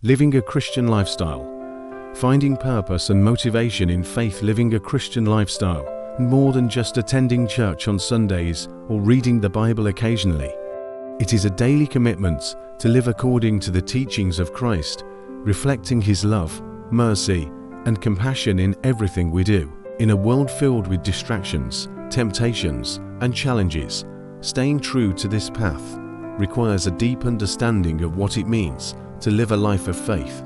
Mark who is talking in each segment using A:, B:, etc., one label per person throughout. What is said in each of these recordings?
A: Living a Christian lifestyle. Finding purpose and motivation in faith. Living a Christian lifestyle, more than just attending church on Sundays or reading the Bible occasionally. It is a daily commitment to live according to the teachings of Christ, reflecting His love, mercy, and compassion in everything we do. In a world filled with distractions, temptations, and challenges, staying true to this path requires a deep understanding of what it means to live a life of faith.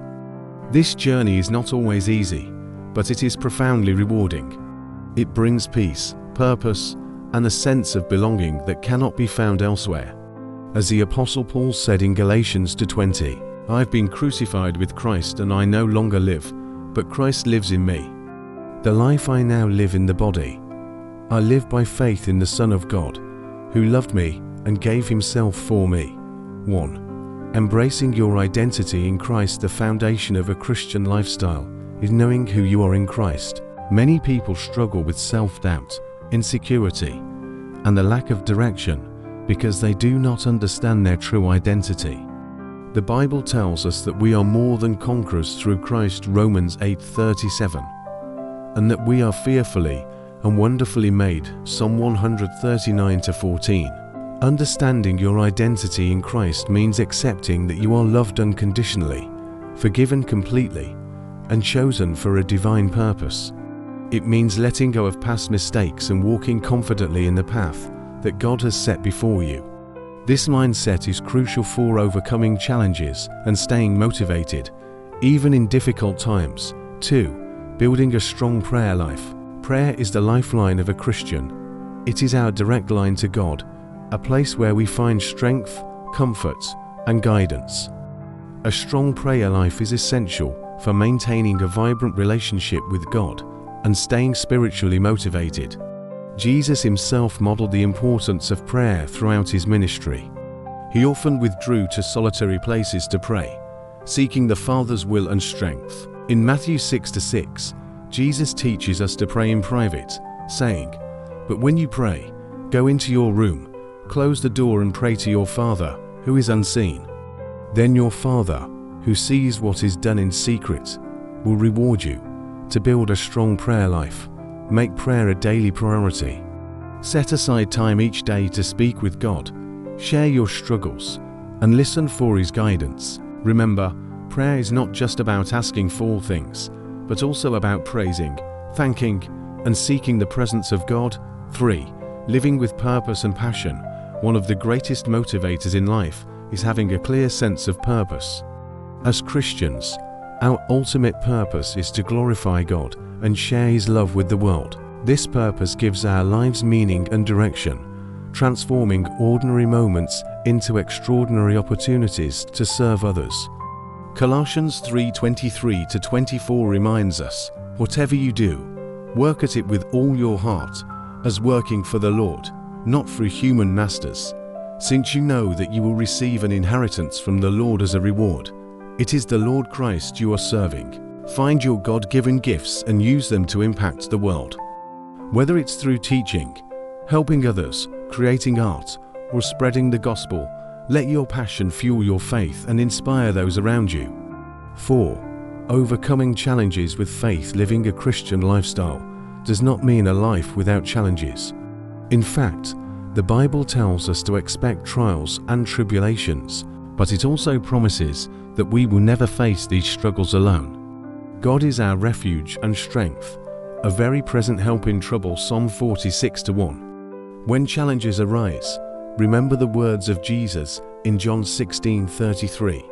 A: This journey is not always easy, but it is profoundly rewarding. It brings peace, purpose, and a sense of belonging that cannot be found elsewhere. As the Apostle Paul said in Galatians 2:20, "I have been crucified with Christ, and I no longer live, but Christ lives in me. The life I now live in the body, I live by faith in the Son of God, who loved me and gave Himself for me." 1. Embracing your identity in Christ. The foundation of a Christian lifestyle is knowing who you are in Christ. Many people struggle with self-doubt, insecurity, and the lack of direction because they do not understand their true identity. The Bible tells us that we are more than conquerors through Christ, Romans 8:37, and that we are fearfully and wonderfully made, Psalm 139:14. Understanding your identity in Christ means accepting that you are loved unconditionally, forgiven completely, and chosen for a divine purpose. It means letting go of past mistakes and walking confidently in the path that God has set before you. This mindset is crucial for overcoming challenges and staying motivated, even in difficult times. 2. Building a strong prayer life. Prayer is the lifeline of a Christian. It is our direct line to God, a place where we find strength, comfort, and guidance. A strong prayer life is essential for maintaining a vibrant relationship with God and staying spiritually motivated. Jesus Himself modeled the importance of prayer throughout His ministry. He often withdrew to solitary places to pray, seeking the Father's will and strength. In Matthew 6:6, Jesus teaches us to pray in private, saying, "But when you pray, go into your room, close the door and pray to your Father, who is unseen. Then your Father, who sees what is done in secret, will reward you." To build a strong prayer life, make prayer a daily priority. Set aside time each day to speak with God, share your struggles, and listen for His guidance. Remember, prayer is not just about asking for things, but also about praising, thanking, and seeking the presence of God. 3. Living with purpose and passion. One of the greatest motivators in life is having a clear sense of purpose. As Christians, our ultimate purpose is to glorify God and share His love with the world. This purpose gives our lives meaning and direction, transforming ordinary moments into extraordinary opportunities to serve others. Colossians 3:23-24 reminds us, "Whatever you do, work at it with all your heart, as working for the Lord, not for human masters, since you know that you will receive an inheritance from the Lord as a reward. It is the Lord Christ you are serving." Find your God-given gifts and use them to impact the world. Whether it's through teaching, helping others, creating art, or spreading the gospel, let your passion fuel your faith and inspire those around you. 4. Overcoming challenges with faith. Living a Christian lifestyle does not mean a life without challenges. In fact, the Bible tells us to expect trials and tribulations, but it also promises that we will never face these struggles alone. God is our refuge and strength, a very present help in trouble. Psalm 46:1. When challenges arise, remember the words of Jesus in John 16:33.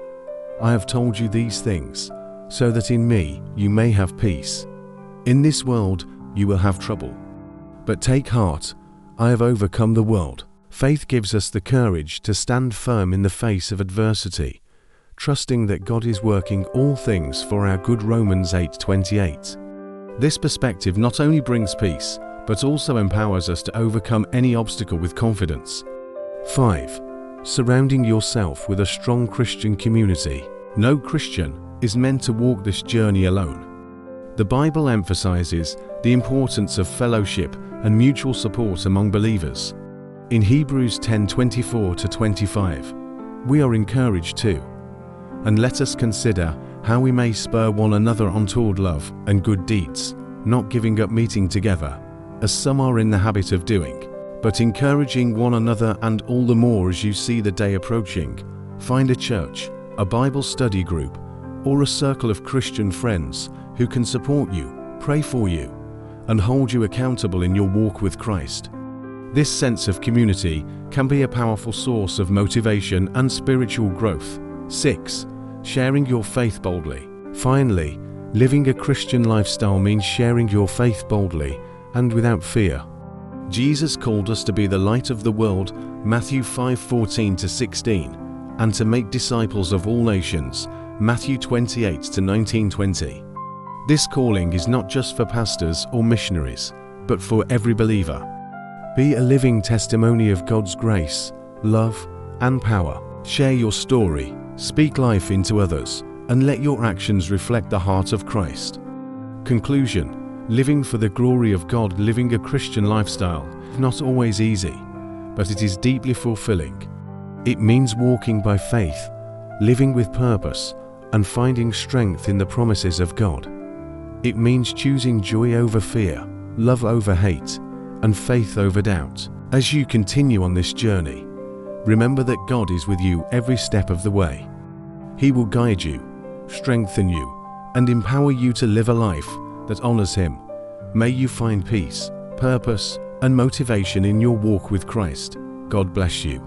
A: "I have told you these things, so that in me you may have peace. In this world you will have trouble. But take heart, I have overcome the world." Faith gives us the courage to stand firm in the face of adversity, trusting that God is working all things for our good. Romans 8:28. This perspective not only brings peace, but also empowers us to overcome any obstacle with confidence. 5. Surrounding yourself with a strong Christian community. No Christian is meant to walk this journey alone. The Bible emphasizes the importance of fellowship and mutual support among believers. In Hebrews 10:24-25, we are encouraged to and let us consider how we may spur one another on toward love and good deeds, not giving up meeting together, as some are in the habit of doing, but encouraging one another, and all the more as you see the day approaching. Find a church, a Bible study group, or a circle of Christian friends who can support you, pray for you, and hold you accountable in your walk with Christ. This sense of community can be a powerful source of motivation and spiritual growth. 6. Sharing your faith boldly. Finally, living a Christian lifestyle means sharing your faith boldly and without fear. Jesus called us to be the light of the world, Matthew 5:14-16, and to make disciples of all nations, Matthew 28:19-20. This calling is not just for pastors or missionaries, but for every believer. Be a living testimony of God's grace, love, and power. Share your story, speak life into others, and let your actions reflect the heart of Christ. Conclusion: living for the glory of God. Living a Christian lifestyle is not always easy, but it is deeply fulfilling. It means walking by faith, living with purpose, and finding strength in the promises of God. It means choosing joy over fear, love over hate, and faith over doubt. As you continue on this journey, remember that God is with you every step of the way. He will guide you, strengthen you, and empower you to live a life that honors Him. May you find peace, purpose, and motivation in your walk with Christ. God bless you.